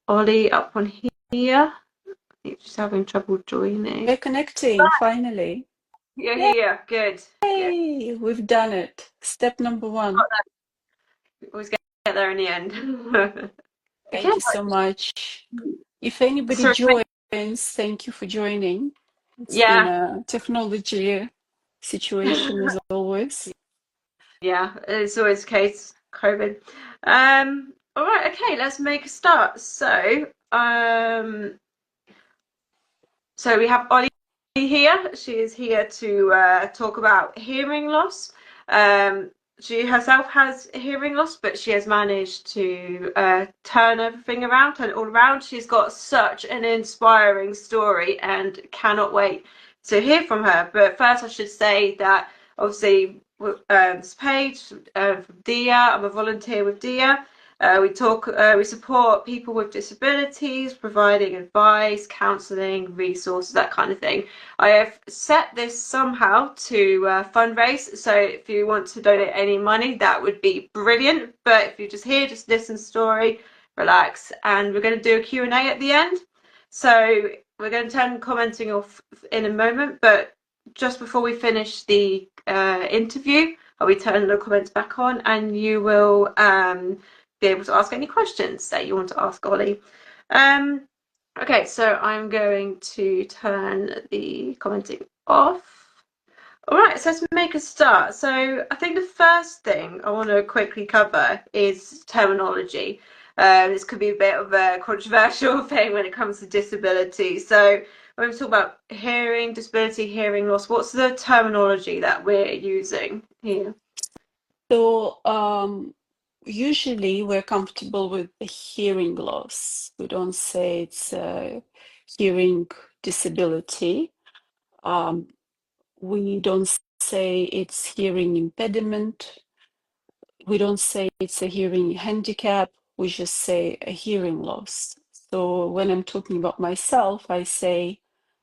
Ollie up on here. I think she's having trouble joining. We're connecting finally. You're here. Good. Good. Yay! We've done it. Step number one. We always get there in the end. Okay. Thank you so much. If anybody So, joins, thank you for joining. It's been yeah. a technology situation as always. Yeah, it's always the case. COVID. All right. Okay. Let's make a start. So we have Ollie here. She is here to talk about hearing loss. She herself has hearing loss, but she has managed to turn everything around, turn it all around. She's got such an inspiring story and cannot wait to hear from her. But first, I should say that obviously this page from DEA, I'm a volunteer with DEA. We support people with disabilities, providing advice, counselling, resources, that kind of thing. I have set this somehow to fundraise, so if you want to donate any money, that would be brilliant. But if you're just here, just listen to the story, relax, and we're going to do a Q&A at the end. So we're going to turn commenting off in a moment, but just before we finish the interview, I'll be turning the comments back on, and you will be able to ask any questions that you want to ask Ollie. Okay, so I'm going to turn the commenting off. All right, so let's make a start. So I think the first thing I want to quickly cover is terminology. This could be a bit of a controversial thing when it comes to disability. So when we talk about hearing disability, hearing loss, what's the terminology that we're using here? So usually we're comfortable with the hearing loss. We don't say it's a hearing disability. We don't say it's hearing impediment. We don't say it's a hearing handicap. We just say a hearing loss. So when I'm talking about myself, I say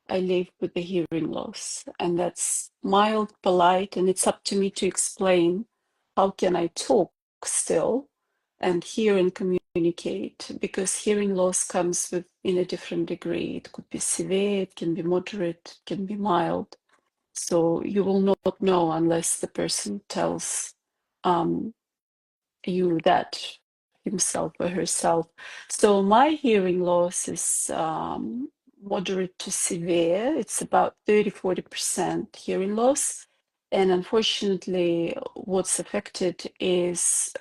I live with the hearing loss, and that's mild, polite, and it's up to me to explain how can I talk still and hear and communicate, because hearing loss comes with in a different degree. It could be severe, it can be moderate, it can be mild. So you will not know unless the person tells you that himself or herself. So my hearing loss is moderate to severe. It's about 30-40% hearing loss. And unfortunately, what's affected is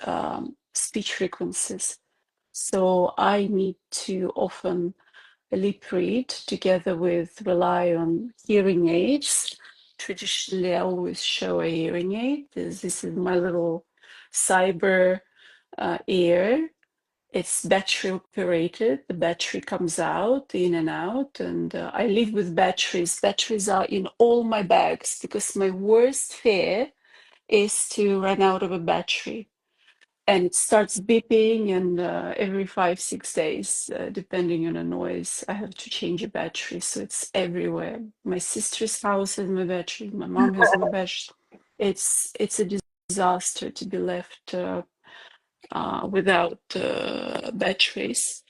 speech frequencies. So I need to often lip read together with rely on hearing aids. Traditionally, I always show a hearing aid. This is my little cyber ear. It's battery operated. The battery comes out, in and out, and I live with batteries. Batteries are in all my bags because my worst fear is to run out of a battery. And it starts beeping, and every 5-6 days, depending on the noise, I have to change a battery. So it's everywhere. My sister's house has my battery. My mom has my battery. It's a disaster to be left without batteries.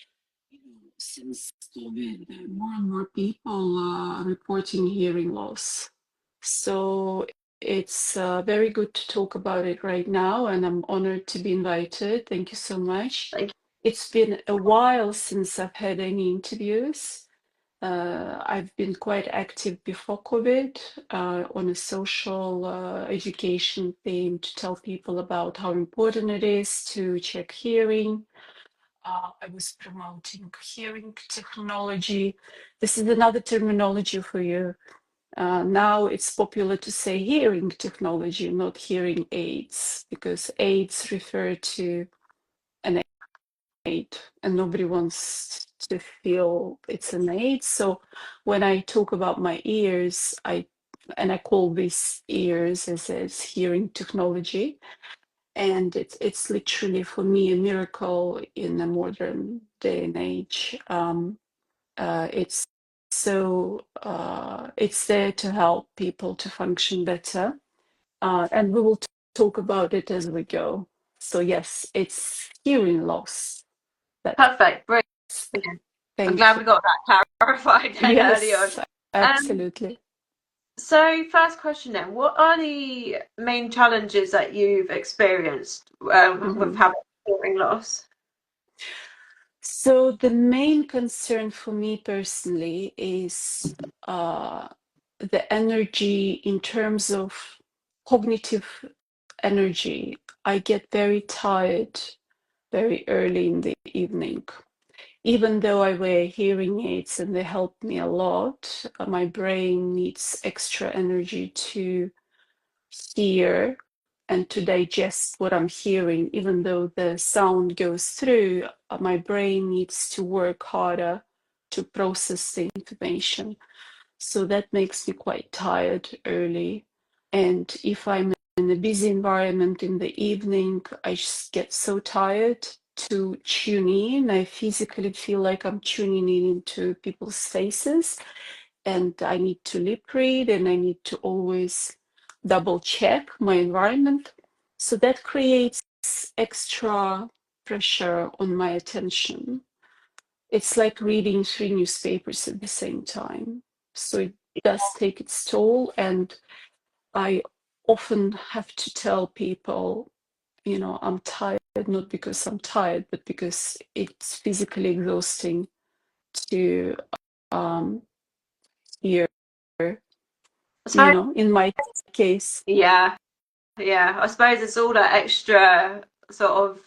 Since COVID, more and more people are reporting hearing loss. So it's very good to talk about it right now, and I'm honored to be invited. Thank you so much. Thank you. It's been a while since I've had any interviews. I've been quite active before COVID on a social education theme to tell people about how important it is to check hearing. I was promoting hearing technology. This is another terminology for you. Now it's popular to say hearing technology, not hearing aids, because aids refer to an aid, and nobody wants to feel it's an aid. So when I talk about my ears, I call these ears as hearing technology. And it's literally for me a miracle in a modern day and age. It's it's there to help people to function better, and we will talk about it as we go. So yes, it's hearing loss. Perfect. Great. Yeah. I'm Thank glad you. we got that clarified then early on. Yes, Um, absolutely. so first question then, what are the main challenges that you've experienced with Mhm. having hearing loss? So the main concern for me personally is the energy in terms of cognitive energy. I get very tired very early in the evening. Even though I wear hearing aids and they help me a lot, my brain needs extra energy to hear and to digest what I'm hearing. Even though the sound goes through, my brain needs to work harder to process the information. So that makes me quite tired early. And if I'm in a busy environment in the evening, I just get so tired to tune in. I physically feel like I'm tuning in into people's faces, and I need to lip read, and I need to always double check my environment. So that creates extra pressure on my attention. It's like reading three newspapers at the same time. So it does take its toll. And I often have to tell people, I'm tired, not because I'm tired, but because it's physically exhausting to um, hear, I suppose, in my case. yeah, yeah. I suppose it's all that extra sort of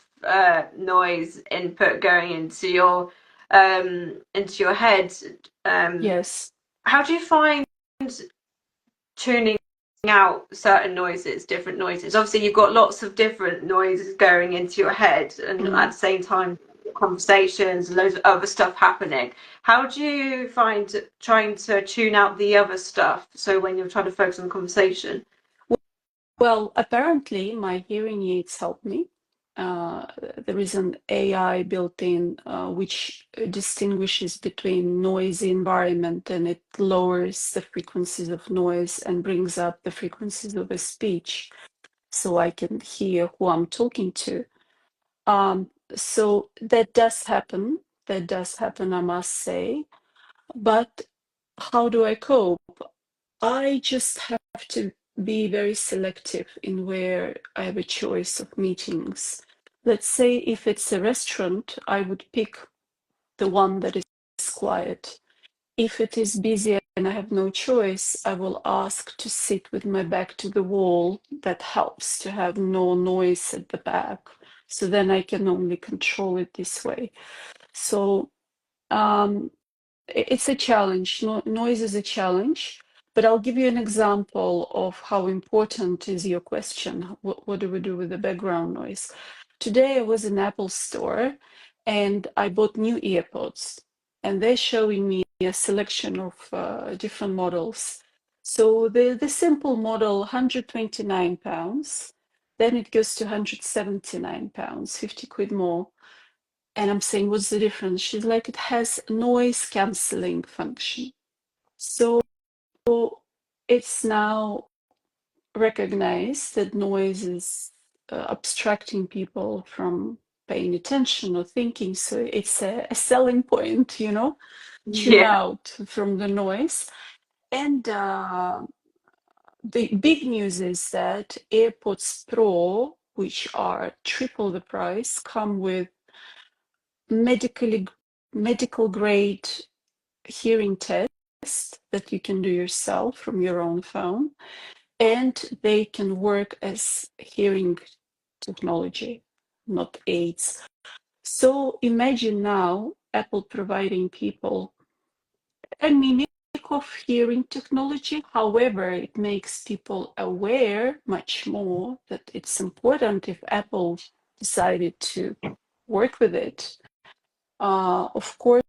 noise input going into your head. Um, Yes. how do you find tuning out certain noises, different noises? Obviously, you've got lots of different noises going into your head, and at Mm. the same time, conversations, loads of other stuff happening. How do you find trying to tune out the other stuff? So when you're trying to focus on the conversation, Well, apparently my hearing aids help me. There is an AI built in which distinguishes between noisy environment, and it lowers the frequencies of noise and brings up the frequencies of a speech so I can hear who I'm talking to. So that does happen. That does happen, I must say. But how do I cope? I just have to be very selective in where I have a choice of meetings. Let's say if it's a restaurant, I would pick the one that is quiet. If it is busy and I have no choice, I will ask to sit with my back to the wall. That helps to have no noise at the back. So then I can only control it this way. So it's a challenge. Noise is a challenge, but I'll give you an example of how important is your question. What do we do with the background noise? Today I was in Apple store and I bought new earpods, and they're showing me a selection of different models. So the simple model, £129, then it goes to £179, 50 quid more. And I'm saying, what's the difference? She's like, it has noise cancelling function. So it's now recognized that noise is abstracting people from paying attention or thinking. So it's a selling point, tune yeah, out from the noise. And the big news is that AirPods Pro, which are triple the price, come with medical grade hearing test that you can do yourself from your own phone, and they can work as hearing technology, not aids. So imagine now Apple providing people a mimic of hearing technology. However, it makes people aware much more that it's important if Apple decided to work with it. Of course,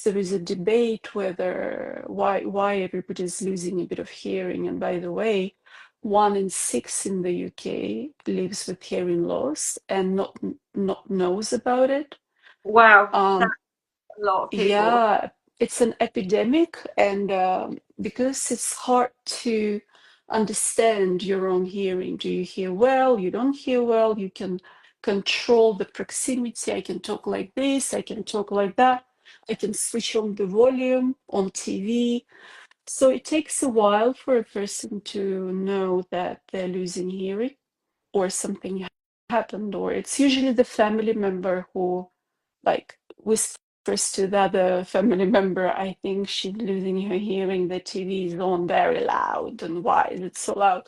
there is a debate whether why everybody is losing a bit of hearing. And by the way, 1 in 6 in the UK lives with hearing loss and not knows about it. wow, that's Um, a lot of people. yeah, it's an epidemic, and because it's hard to understand your own hearing. Do you hear well? You don't hear well? You can control the proximity. I can talk like this, I can talk like that. I can switch on the volume on TV. So it takes a while for a person to know that they're losing hearing or something happened, or it's usually the family member who like whispers to the other family member, I think she's losing her hearing, the TV is on very loud, and why is it so loud?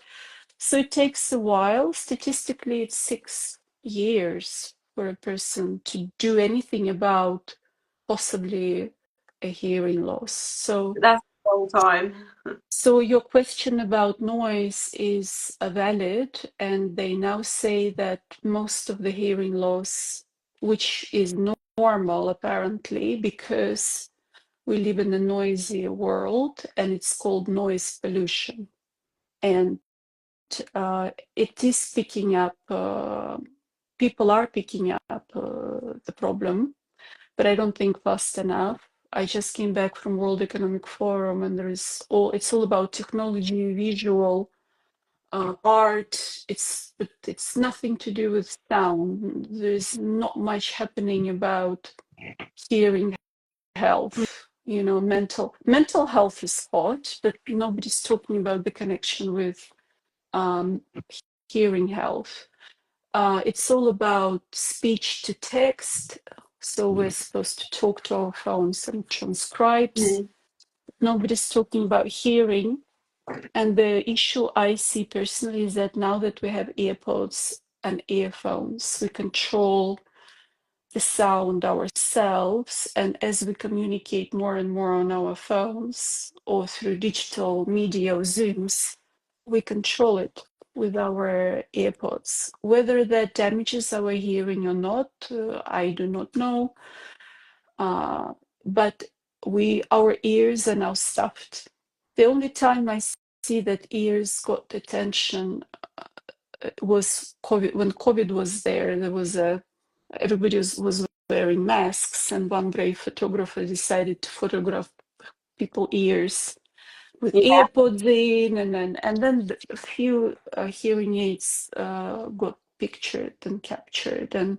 So it takes a while. Statistically, it's 6 years for a person to do anything about possibly a hearing loss. So That's a long time. so your question about noise is valid, and they now say that most of the hearing loss, which is normal apparently, because we live in a noisy world, and it's called noise pollution. And it is picking up, people are picking up the problem, but I don't think fast enough. I just came back from World Economic Forum, and it's all about technology, visual, art. It's nothing to do with sound. There's not much happening about hearing health. You know, mental health is hot, but nobody's talking about the connection with um, hearing health. It's all about speech to text. So we're supposed to talk to our phones and transcribes. Mm. Nobody's talking about hearing. And the issue I see personally is that now that we have earpods and earphones, we control the sound ourselves. And as we communicate more and more on our phones or through digital media or Zooms, we control it with our earpods. Whether that damages our hearing or not, I do not know. But our ears are now stuffed. The only time I see that ears got attention was COVID. When COVID was there, everybody was wearing masks, and one brave photographer decided to photograph people's ears with Yeah. earpods in, and then a few hearing aids got pictured and captured. And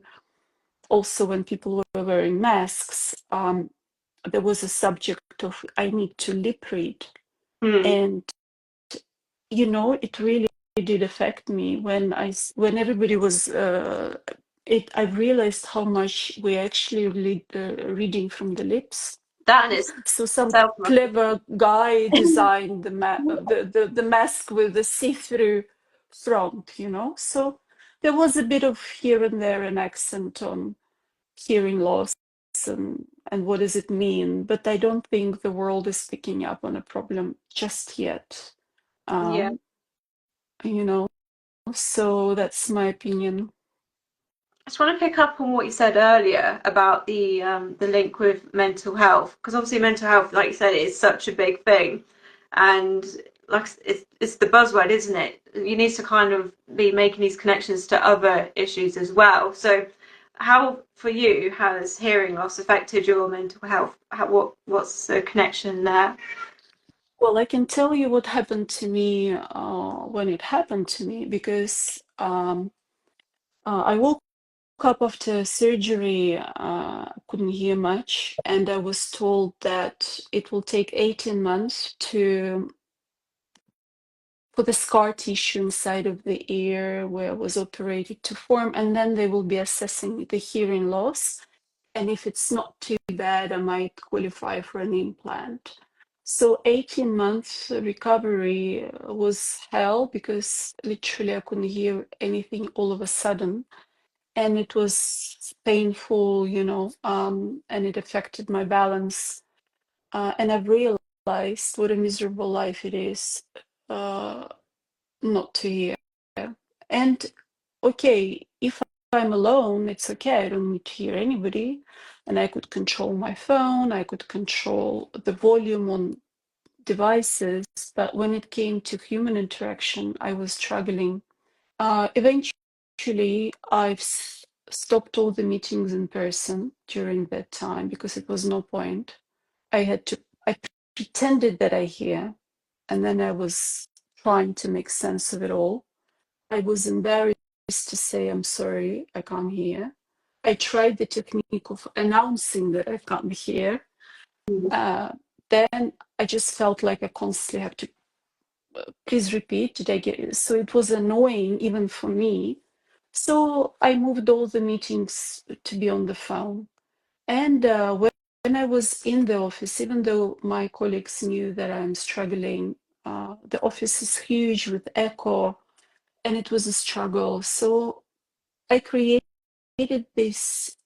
also when people were wearing masks, there was a subject of I need to lip read, Mm. and it really did affect me when everybody was. I realized how much we're actually reading from the lips. That in So some itself must clever guy designed the mask with the see-through front, So there was a bit of here and there an accent on hearing loss and what does it mean, but I don't think the world is picking up on a problem just yet. yeah. You know, so that's my opinion. I just want to pick up on what you said earlier about the link with mental health, because obviously mental health, like you said, is such a big thing, and like it's the buzzword, isn't it? You need to kind of be making these connections to other issues as well. So, how for you has hearing loss affected your mental health? What's the connection there? Well, I can tell you what happened to me when it happened to me, because I woke up after surgery, couldn't hear much, and I was told that it will take 18 months for the scar tissue inside of the ear where I was operated to form, and then they will be assessing the hearing loss. And if it's not too bad, I might qualify for an implant. So 18 months recovery was hell, because literally I couldn't hear anything all of a sudden. And it was painful, and it affected my balance. And I've realized what a miserable life it is not to hear. And okay, if I'm alone, it's okay. I don't need to hear anybody. And I could control my phone, I could control the volume on devices. But when it came to human interaction, I was struggling. Eventually, I've stopped all the meetings in person during that time because it was no point. I pretended that I hear, and then I was trying to make sense of it all. I was embarrassed to say, I'm sorry, I can't hear. I tried the technique of announcing that I can't hear, Then I just felt like I constantly have to, please repeat, did I get, so it was annoying even for me. So I moved all the meetings to be on the phone. And when I was in the office, even though my colleagues knew that I'm struggling, the office is huge with echo, and it was a struggle. So I created this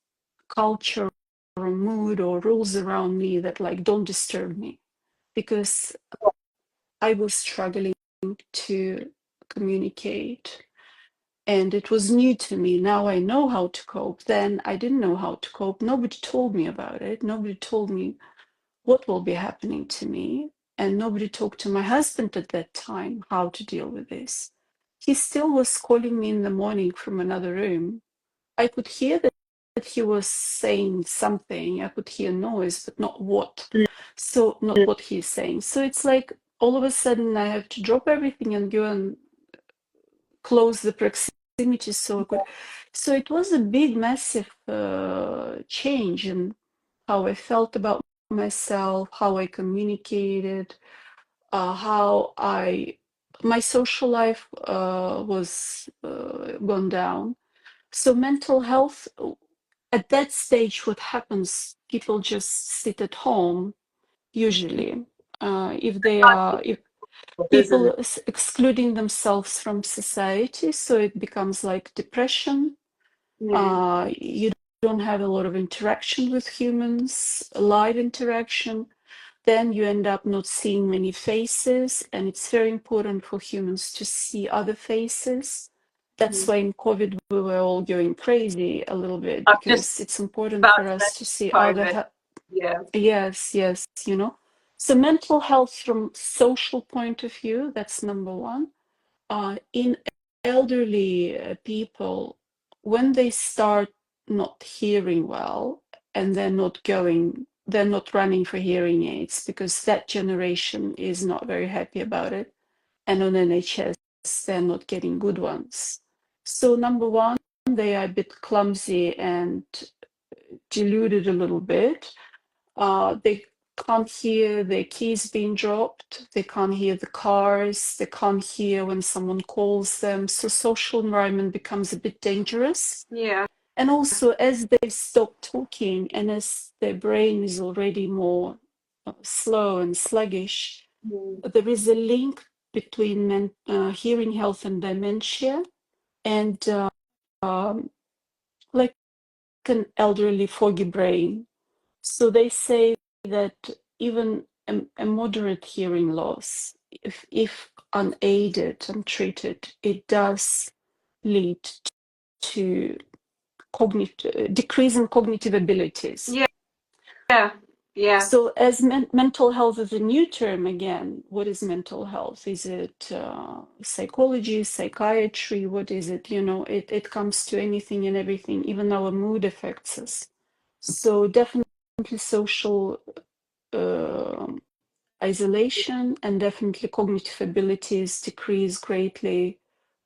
culture or mood or rules around me that like don't disturb me, because I was struggling to communicate and it was new to me. Now I know how to cope. Then I didn't know how to cope. Nobody told me about it. Nobody told me what will be happening to me. And nobody talked to my husband at that time how to deal with this. He still was calling me in the morning from another room. I could hear that he was saying something. I could hear noise, but not what. So, not what he's saying. So it's like all of a sudden I have to drop everything and go and close the proximity so I could. So it was a big, massive change in how I felt about myself, how I communicated, how my social life was gone down. So mental health, at that stage, what happens? People just sit at home, usually, if they are, if Isn't people excluding themselves from society, so it becomes like depression. it? You don't have a lot of interaction with humans, live interaction. Then you end up not seeing many faces, and it's very important for humans to see other faces. That's Yeah. why in COVID we were all going crazy a little bit, I've just because it's important about for to us to see COVID. other. Yeah. Yes, yes, you know. So mental health from social point of view, that's number one. In elderly people, when they start not hearing well and they're not running for hearing aids because that generation is not very happy about it. And on NHS, they're not getting good ones. So number one, they are a bit clumsy and deluded a little bit. They can't hear their keys being dropped. They can't hear the cars. They can't hear when someone calls them. So social environment becomes a bit dangerous. Yeah. And also, as they stop talking and as their brain is already more slow and sluggish, Mm. there is a link between hearing health and dementia, and like an elderly foggy brain. So they say that even a moderate hearing loss, if unaided, untreated, it does lead to decrease in cognitive abilities. Yeah. Yeah. Yeah. So, as mental health is a new term again, what is mental health? Is it psychology, psychiatry? What is it? You know, it comes to anything and everything, even our mood affects us. So, definitely social isolation and definitely cognitive abilities decrease greatly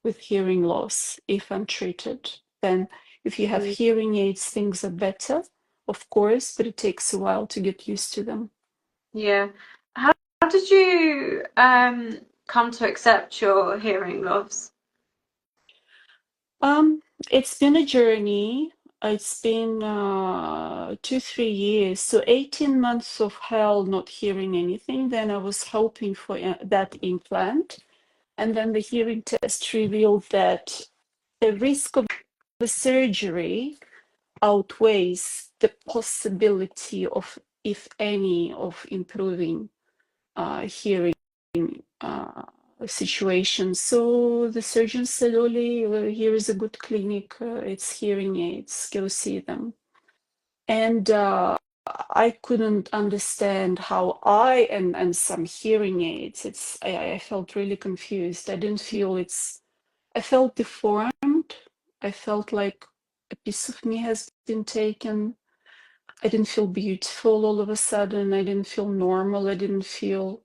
with hearing loss if untreated. Then, if you have Mm. hearing aids, things are better, of course, but it takes a while to get used to them. Yeah. How did you come to accept your hearing loss? Um, it's been a journey. It's been 2, 3 years. So 18 months of hell not hearing anything. Then I was hoping for that implant. And then the hearing test revealed that the risk of the surgery outweighs the possibility of, if any, of improving hearing situation. So the surgeon said, Oli, here is a good clinic, it's hearing aids, go see them. And I couldn't understand how and some hearing aids, I felt really confused. I didn't feel I felt deformed. I felt like a piece of me has been taken. I didn't feel beautiful all of a sudden. I didn't feel normal. I didn't feel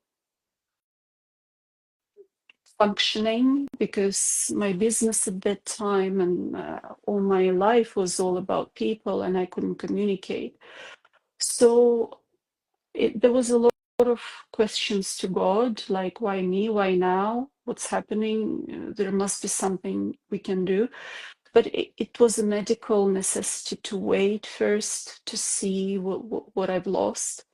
functioning because my business at that time and all my life was all about people and I couldn't communicate. So there was a lot of questions to God, like, why me? Why now? What's happening? There must be something we can do. But it was a medical necessity to wait first to see what I've lost.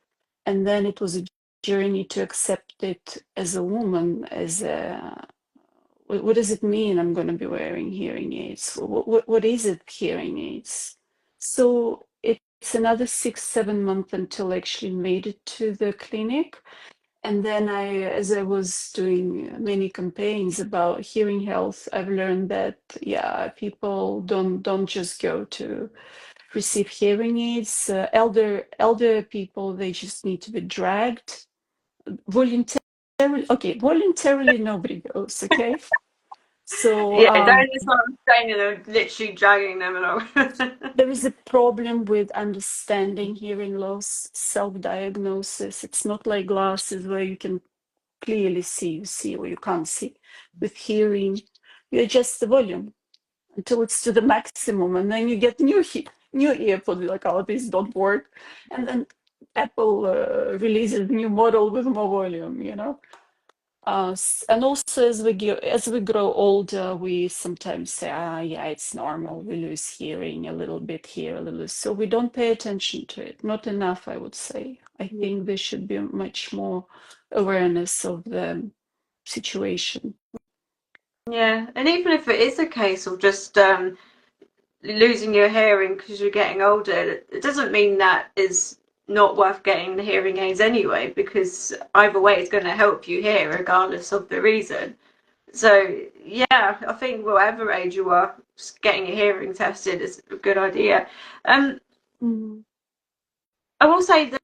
And then it was a journey to accept it as a woman, as a what does it mean I'm going to be wearing hearing aids? What is it, hearing aids? So it's another 6, 7 months until I actually made it to the clinic. And then as I was doing many campaigns about hearing health, I've learned that, yeah, people don't just go to receive hearing aids. Elder people, they just need to be dragged voluntarily. Okay, voluntarily nobody goes, okay? So Yeah, that is what I'm saying, you know, literally dragging them along. there is a problem with understanding hearing loss, self-diagnosis. It's not like glasses where you can clearly see, you see or you can't see. With hearing, you adjust the volume until it's to the maximum, and then you get new earpods. Like, oh, these don't work, and then Apple releases new model with more volume. And also as we grow older, we sometimes say, yeah, it's normal. We lose hearing a little bit here, a little. So we don't pay attention to it. Not enough, I would say. I think there should be much more awareness of the situation. Yeah, and even if it is a case of just losing your hearing because you're getting older, it doesn't mean that is not worth getting the hearing aids anyway, because either way it's going to help you hear regardless of the reason. So yeah, I think whatever age you are, just getting your hearing tested is a good idea. Um, Mm. I will say that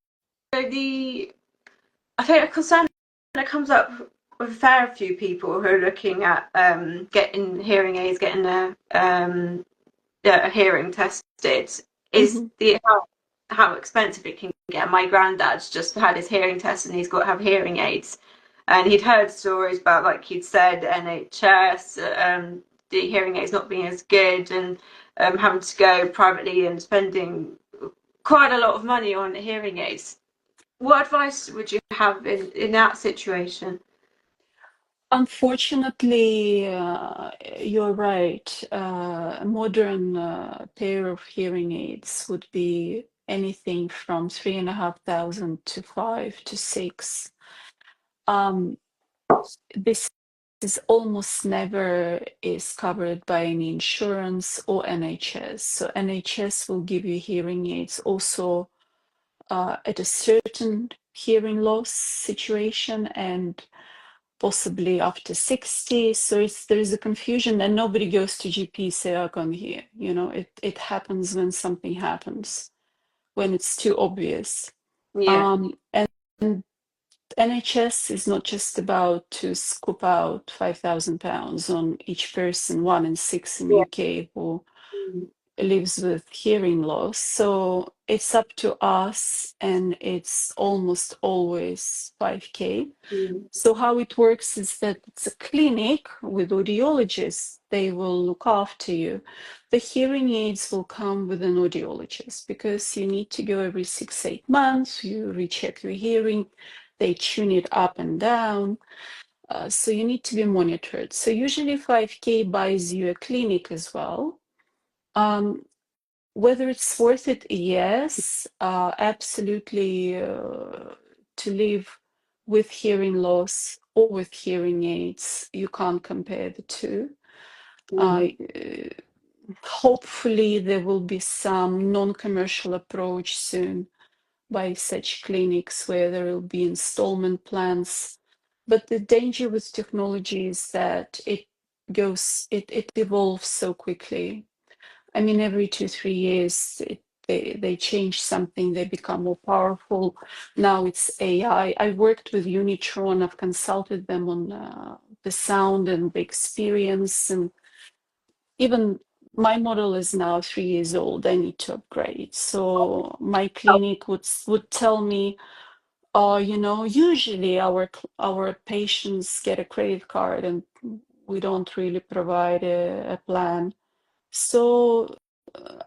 the I think a concern that comes up with a fair few people who are looking at getting hearing aids, getting a hearing tested, is Mhm. the how expensive it can get. My granddad's just had his hearing test and he's got to have hearing aids, and he'd heard stories about, like you'd said, NHS, the hearing aids not being as good, and having to go privately and spending quite a lot of money on hearing aids. What advice would you have in that situation? Unfortunately, you're right. A modern pair of hearing aids would be anything from 3,500 to 5 to 6. Um, this is almost never is covered by any insurance or NHS. So NHS will give you hearing aids also at a certain hearing loss situation and possibly after 60. So there is a confusion and nobody goes to GP say, I come here. It happens when something happens, when it's too obvious. Yeah. And NHS is not just about to scoop out £5,000 on each person, 1 in 6 in Yeah. UK who Mm. lives with hearing loss. So it's up to us, and it's almost always 5K. Mm. So how it works is that it's a clinic with audiologists. They will look after you. The hearing aids will come with an audiologist because you need to go every 6, 8 months. You recheck your hearing. They tune it up and down. So you need to be monitored. So usually 5K buys you a clinic as well. Whether it's worth it, yes, absolutely. To live with hearing loss or with hearing aids, you can't compare the two. Mm. Hopefully, there will be some non-commercial approach soon by such clinics where there will be installment plans. But the danger with technology is that it evolves so quickly. I mean, every 2, 3 years, they change something, they become more powerful. Now it's AI. I worked with Unitron, I've consulted them on the sound and the experience. And even my model is now 3 years old. I need to upgrade. So my clinic would tell me, usually our patients get a credit card and we don't really provide a plan. So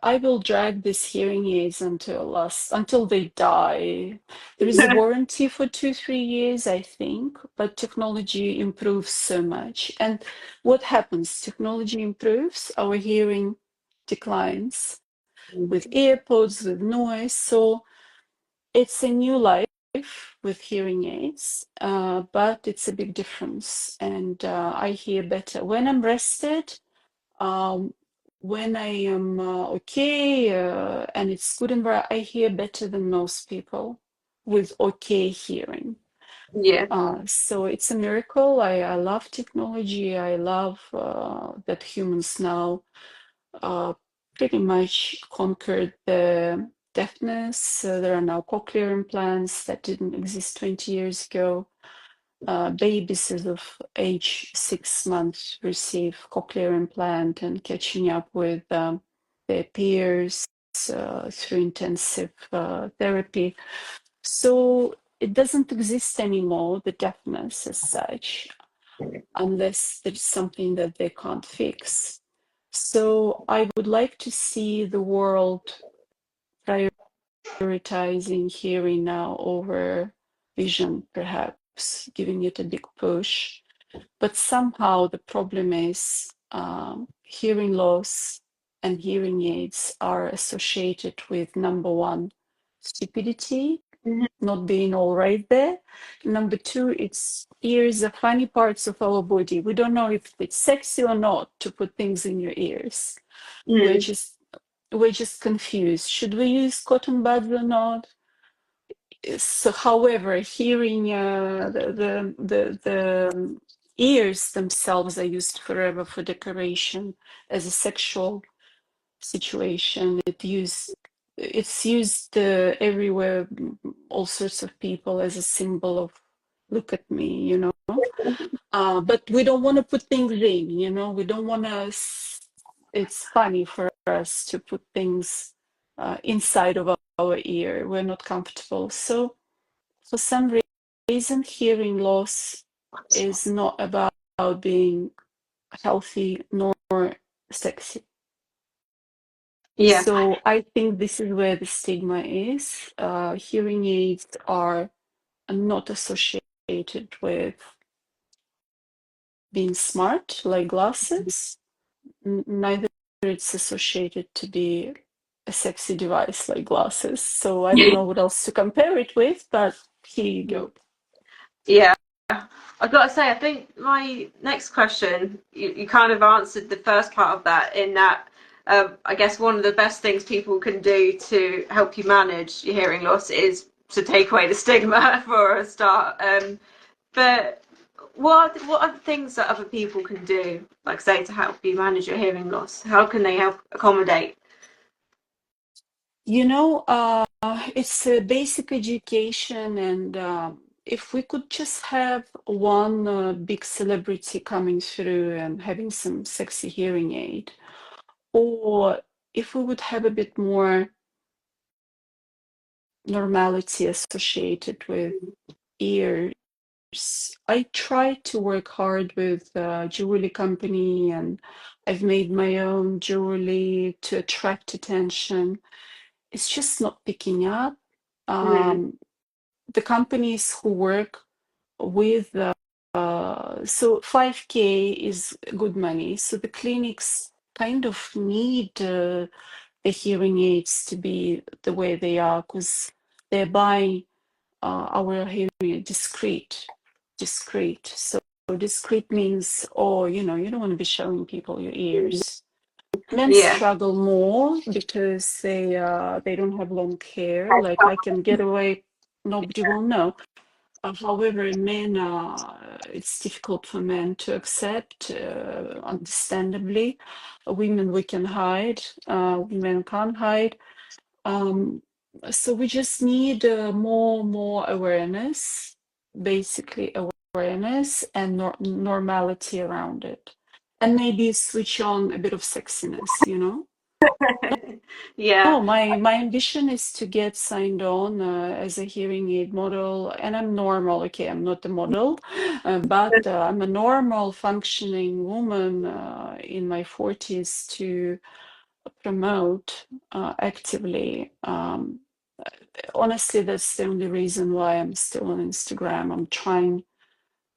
I will drag these hearing aids until they die. There is a warranty for 2-3 years, I think, but technology improves so much. And what happens? Technology improves, our hearing declines with AirPods, with noise. So it's a new life with hearing aids, but it's a big difference. And I hear better when I'm rested. Um, when I am okay and it's good environment, I hear better than most people with okay hearing. Yeah. So it's a miracle. I love technology. I love that humans now pretty much conquered the deafness. There are now cochlear implants that didn't exist 20 years ago. Babies as of age 6 months receive cochlear implant and catching up with their peers through intensive therapy. So it doesn't exist anymore, the deafness as such, unless there's something that they can't fix. So I would like to see the world prioritizing hearing now over vision, perhaps giving it a big push. But somehow the problem is hearing loss and hearing aids are associated with number one, stupidity, Mhm. not being all right there. Number two, it's ears are funny parts of our body. We don't know if it's sexy or not to put things in your ears. We're Mm. just we're just confused. Should we use cotton buds or not? So, however, hearing the ears themselves are used forever for decoration as a sexual situation. It's used everywhere, all sorts of people as a symbol of look at me, you know. But we don't want to put things in, you know. We don't want to. It's funny for us to put things inside of our ear. We're not comfortable. So for some reason, hearing loss is not about being healthy nor sexy. Yeah. So I think this is where the stigma is. Hearing aids are not associated with being smart like glasses. Neither it's associated to be a sexy device like glasses. So I don't know what else to compare it with, but here you go. Yeah. I've got to say, I think my next question, you kind of answered the first part of that in that I guess one of the best things people can do to help you manage your hearing loss is to take away the stigma for a start. But what are the things that other people can do, like say, to help you manage your hearing loss? How can they help accommodate? You know, it's a basic education, and if we could just have one big celebrity coming through and having some sexy hearing aid, or if we would have a bit more normality associated with ears. I try to work hard with jewelry company, and I've made my own jewelry to attract attention. It's just not picking up. Mm. The companies who work with so 5K is good money. So the clinics kind of need the hearing aids to be the way they are because they're buying our hearing aid discreet. So discreet means, oh, you know, you don't want to be showing people your ears. Men Yeah. struggle more because they don't have long hair. Like I can get away, nobody will know. However, men, it's difficult for men to accept, understandably. Women, we can hide. Women can't hide. Um, so we just need more awareness, basically awareness and normality around it, and maybe switch on a bit of sexiness, you know. Yeah. No, my ambition is to get signed on as a hearing aid model, and I'm normal. Okay, I'm not a model, but I'm a normal functioning woman in my 40s to promote actively. Honestly, that's the only reason why I'm still on Instagram. I'm trying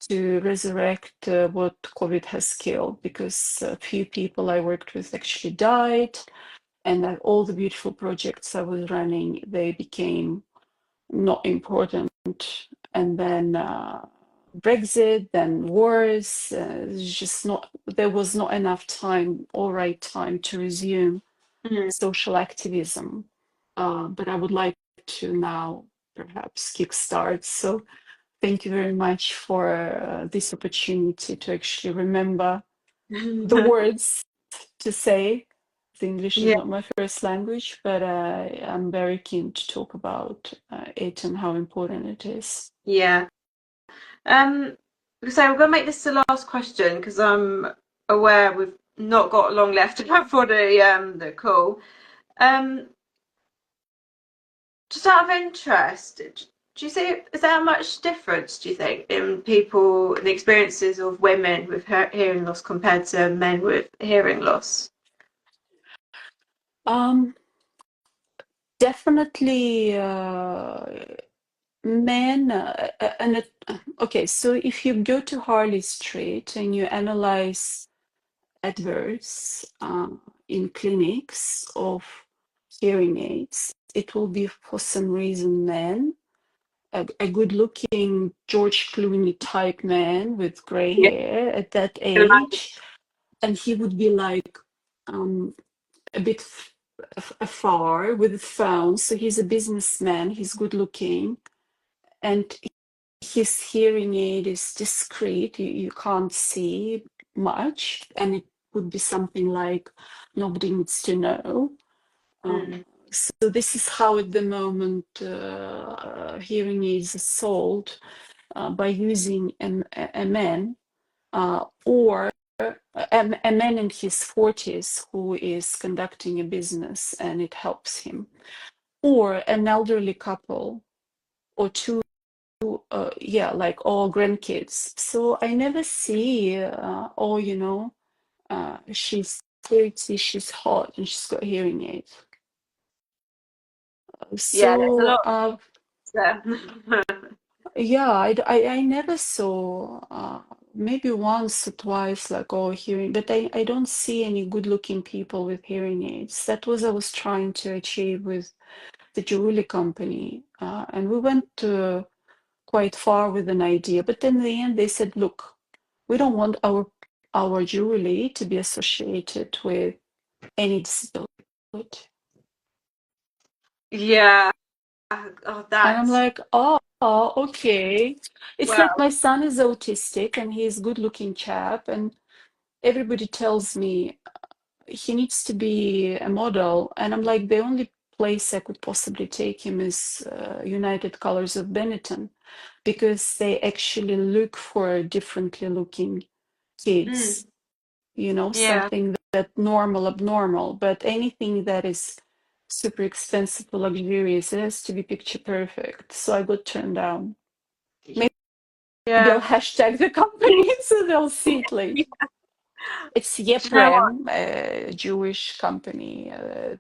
to resurrect what COVID has killed, because a few people I worked with actually died, and all the beautiful projects I was running, they became not important. And then Brexit, then wars, just not, there was not enough time, all right time to resume social activism. But I would like to now perhaps kickstart. So thank you very much for this opportunity to actually remember the words to say. The English is Yeah, not my first language, but I'm very keen to talk about it and how important it is. yeah. Um, so we're gonna make this the last question because I'm aware we've not got long left for the call. Um, just out of interest, do you see, is there much difference, do you think, in people, in the experiences of women with hearing loss compared to men with hearing loss? Um, Definitely men, okay, so if you go to Harley Street and you analyze adverts in clinics of hearing aids, it will be for some reason men, a good-looking George Clooney type man with gray Yeah, hair at that I can imagine. age, and he would be like a bit afar with a phone. So he's a businessman, he's good looking, and his hearing aid is discreet. You can't see much, and it would be something like nobody needs to know. Mm, So this is how at the moment hearing aids are sold, by using a man, or a man in his 40s who is conducting a business and it helps him, or an elderly couple, or two, yeah, like all grandkids. So I never see, oh, she's 30, she's hot, and she's got hearing aids. yeah, there's a So lot there. yeah, I never saw, maybe once or twice, like, oh, hearing, but I don't see any good-looking people with hearing aids. That was I was trying to achieve with the jewelry company, and we went quite far with an idea. But then in the end, they said, "Look, we don't want our jewelry to be associated with any disability." Yeah. Oh, And I'm that's like, okay. It's like well. my son is autistic and he's a good-looking chap, and everybody tells me he needs to be a model. And I'm like, the only place I could possibly take him is United Colors of Benetton, because they actually look for differently looking Mm, kids, yeah. something that normal, abnormal, but anything that is super expensive or luxurious, it has to be picture perfect. So I got turned down. Maybe I'll Yeah. hashtag the company so they'll see it later. Do It's you know what? Yeprem, a Jewish company.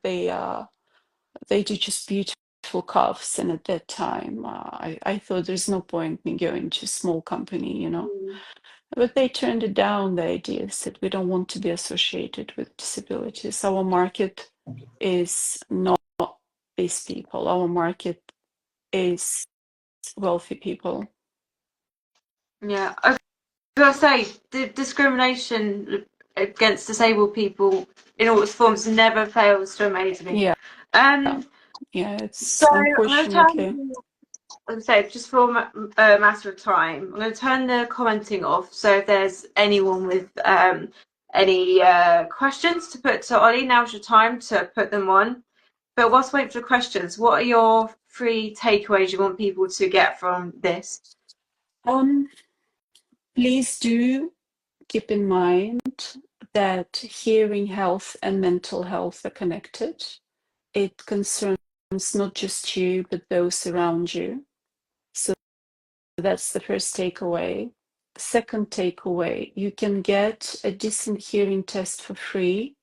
They do just beautiful cuffs, and at that time, I thought there's no point me going to a small company. Mm, But they turned it down. The idea said we don't want to be associated with disabilities. Our market is not these people. Our market is wealthy people. yeah. I was gonna say the discrimination against disabled people in all its forms never fails to amaze me. Yeah, Um, yeah. so It's I'm gonna unfortunately. turn. Like I say, just for a matter of time, I'm going to turn the commenting off. So if there's anyone with any questions to put to Ollie, now's your time to put them on. But whilst waiting for the questions, what are your three takeaways you want people to get from this? Um, Please do keep in mind that hearing health and mental health are connected. It concerns not just you, but those around you. So that's the first takeaway. Second takeaway, you can get a decent hearing test for free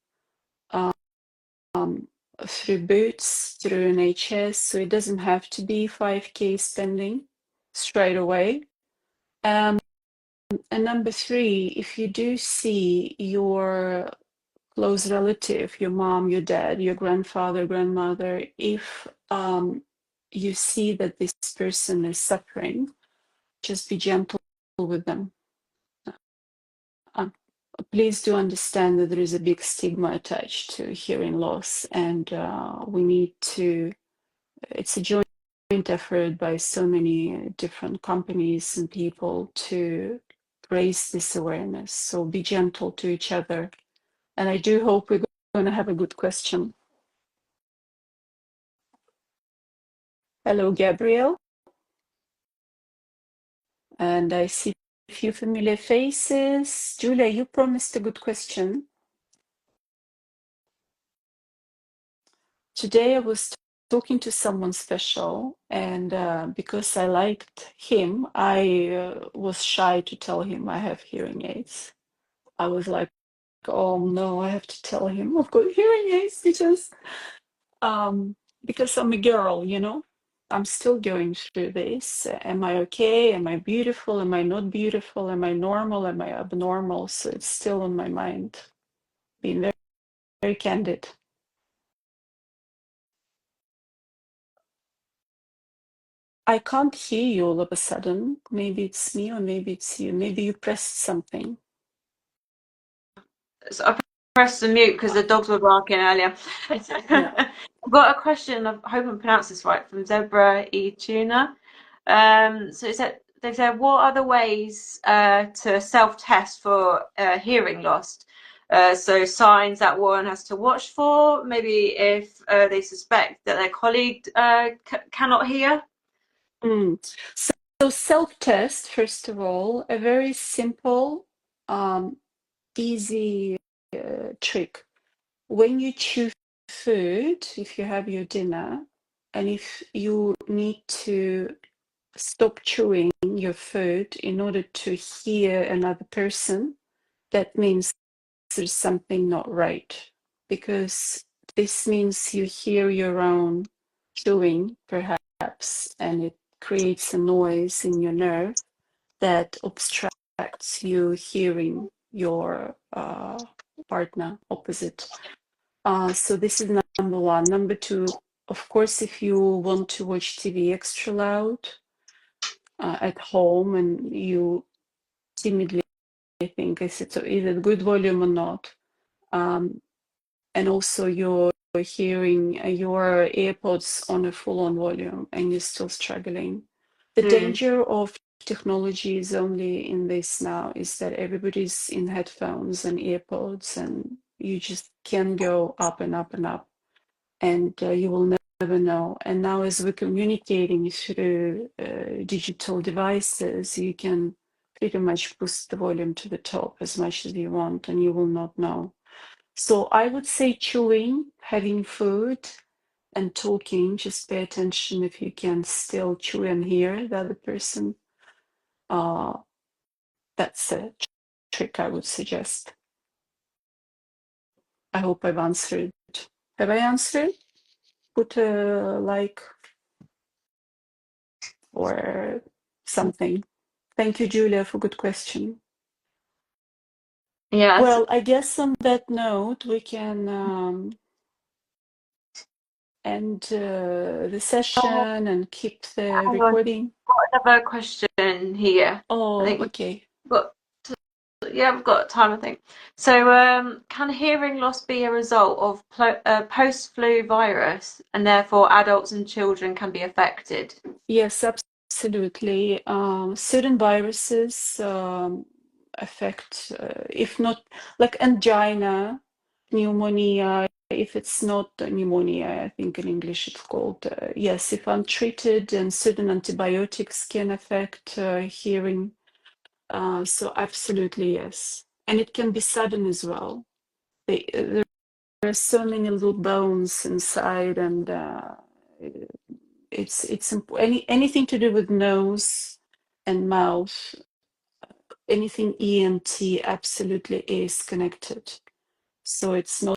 through Boots, through NHS, so it doesn't have to be 5K spending straight away. And number three, if you do see your close relative, your mom, your dad, your grandfather, grandmother, if you see that this person is suffering, just be gentle with them. Please do understand that there is a big stigma attached to hearing loss, and we need to, it's a joint effort by so many different companies and people to raise this awareness. So be gentle to each other. And I do hope we're going to have a good question. Hello, Gabriel. And I see a few familiar faces. Julia, you promised a good question. Today I was talking to someone special, and because I liked him, I was shy to tell him I have hearing aids. I was like, oh no, I have to tell him I've got hearing aids because I'm a girl, you know. I'm still going through this. Am I okay? Am I beautiful? Am I not beautiful? Am I normal? Am I abnormal? So it's still on my mind. Being very, very candid. I can't hear you all of a sudden. Maybe it's me or maybe it's you. Maybe you pressed something. So I pressed the mute because the dogs were barking earlier. Yeah. I've got a question, I hope I pronounced this right, from Zebra E Tuna. So they said, what are the ways to self-test for hearing loss? So signs that one has to watch for, maybe if they suspect that their colleague cannot hear. So self-test, first of all, a very simple, easy trick. When you chew food, if you have your dinner, and if you need to stop chewing your food in order to hear another person, that means there's something not right, because this means you hear your own chewing, perhaps, and it creates a noise in your nerve that obstructs you hearing your partner opposite. So this is number one. Number two, of course, if you want to watch TV extra loud at home and you timidly think, is it a good volume or not? And also you're hearing your AirPods on a full-on volume and you're still struggling. The danger of technology is only in this now, is that everybody's in headphones and AirPods and you just can go up and up and up, and you will never know. And now as we're communicating through digital devices, you can pretty much boost the volume to the top as much as you want and you will not know. So I would say chewing, having food, and talking. Just pay attention if you can still chew and hear the other person. That's a trick I would suggest. I hope I've answered. Have I answered? Put a like or something. Thank you, Julia, for good question. Yes. Well, I guess on that note, we can end the session and keep the recording. Got another question here. Oh, I think okay. we've got we've got time, I think. So, can hearing loss be a result of post-flu virus, and therefore adults and children can be affected? Yes, absolutely. Certain viruses affect, if not like angina, pneumonia. If it's not pneumonia, I think in English it's called, yes, if untreated, and certain antibiotics can affect hearing. So absolutely, yes. And it can be sudden as well. There are so many little bones inside, and it's anything to do with nose and mouth, anything ENT absolutely is connected. So it's not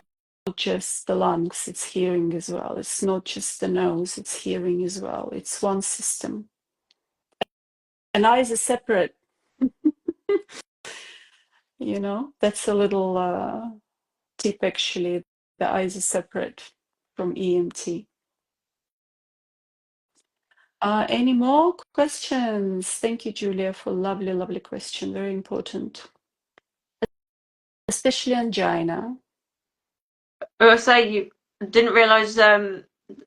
just the lungs, it's hearing as well. It's not just the nose, it's hearing as well. It's one system. And eyes are separate. You know, that's a little tip actually. The eyes are separate from EMT. Any more questions? Thank you, Julia, for lovely, lovely question. Very important. Especially angina. I will say you didn't realise that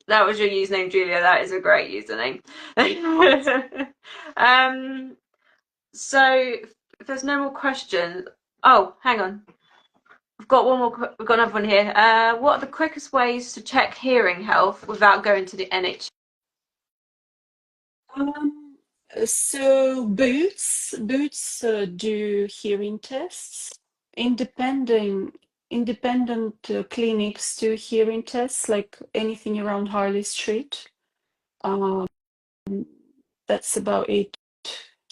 was your username, Julia. That is a great username. So if there's no more questions, oh, hang on. We've got one more. We've got another one here. What are the quickest ways to check hearing health without going to the NHS? So Boots do hearing tests. Independent clinics do hearing tests, like anything around Harley Street. That's about it,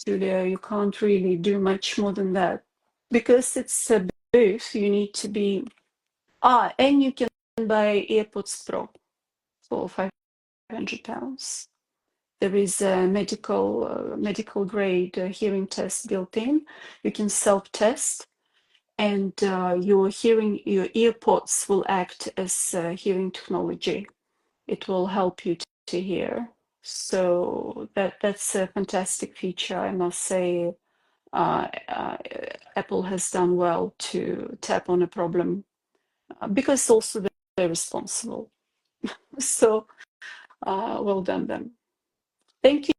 Julia. You can't really do much more than that because it's a booth. You need to be and you can buy AirPods Pro for £500. There is a medical grade hearing test built in. You can self-test, and your earpods will act as hearing technology. It will help you to hear. So that's a fantastic feature, I must say. Apple has done well to tap on a problem because also they're responsible. So well done them. Thank you,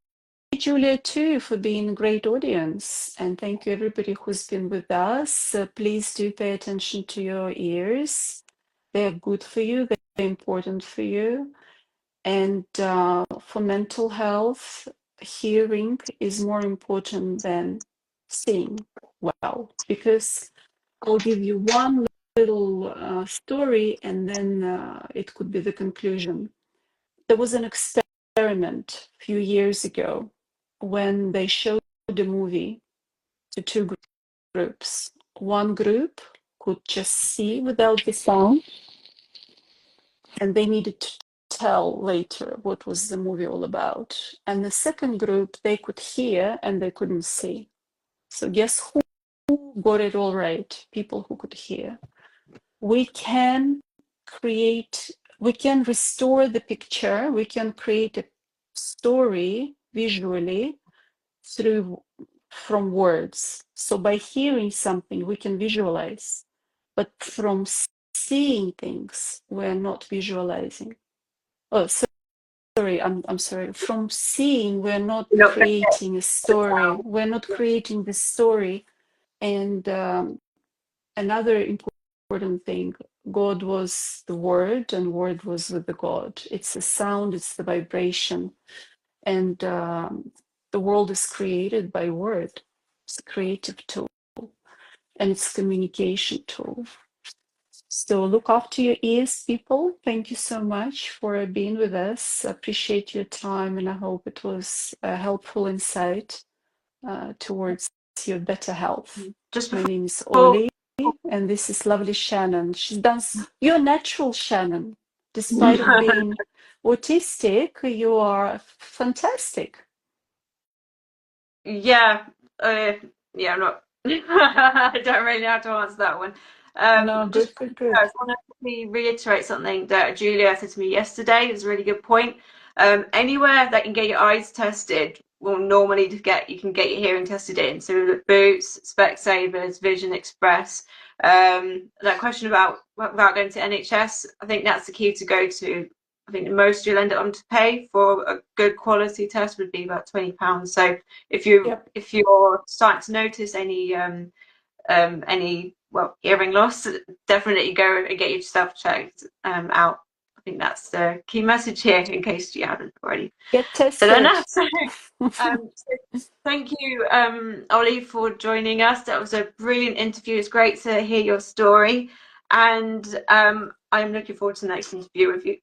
Julia, too, for being a great audience. And thank you, everybody who's been with us. Please do pay attention to your ears. They're good for you, they're important for you. And for mental health, hearing is more important than seeing well, because I'll give you one little story and then it could be the conclusion. There was an experiment a few years ago when they showed the movie to two groups. One group could just see without the sound, and they needed to tell later what was the movie all about. And the second group, they could hear and they couldn't see. So guess who got it all right? People who could hear. We can restore the picture, we can create a story visually from words. So by hearing something, we can visualize, but from seeing things, we're not visualizing. Oh, sorry, I'm sorry. From seeing, we're not You're not creating a story. We're not creating the story. And another important thing, God was the Word, and Word was with the God. It's the sound, it's the vibration. And the world is created by word. It's a creative tool, and it's a communication tool. So look after your ears, people. Thank you so much for being with us. Appreciate your time, and I hope it was a helpful insight towards your better health. just My name is before. Oli, and this is lovely Shannon. She's done. You're natural, Shannon. Despite of being autistic, you are fantastic. Yeah, yeah, I'm not. I don't really know how to answer that one. No, Just good, I good. want to reiterate something that Julia said to me yesterday. It was a really good point. Anywhere that you can get your eyes tested will normally you can get your hearing tested in. So the Boots, Specsavers, Vision Express. That question about going to NHS, I think that's the key to go to. I think the most you'll end up to pay for a good quality test would be about £20. So if Yep. you're starting to notice any hearing loss, definitely go and get yourself checked out. I think that's the key message here, in case you haven't already. Get So then, tested. so thank you, Ollie, for joining us. That was a brilliant interview. It's great to hear your story, and I'm looking forward to the next interview with you.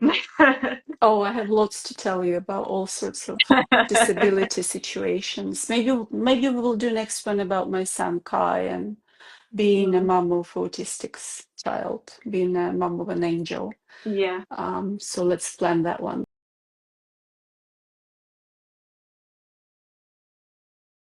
Oh, I have lots to tell you about all sorts of disability situations. Maybe we will do next one about my son Kai and being a mom of autistics. child, being a mom of an angel. Yeah. So let's plan that one.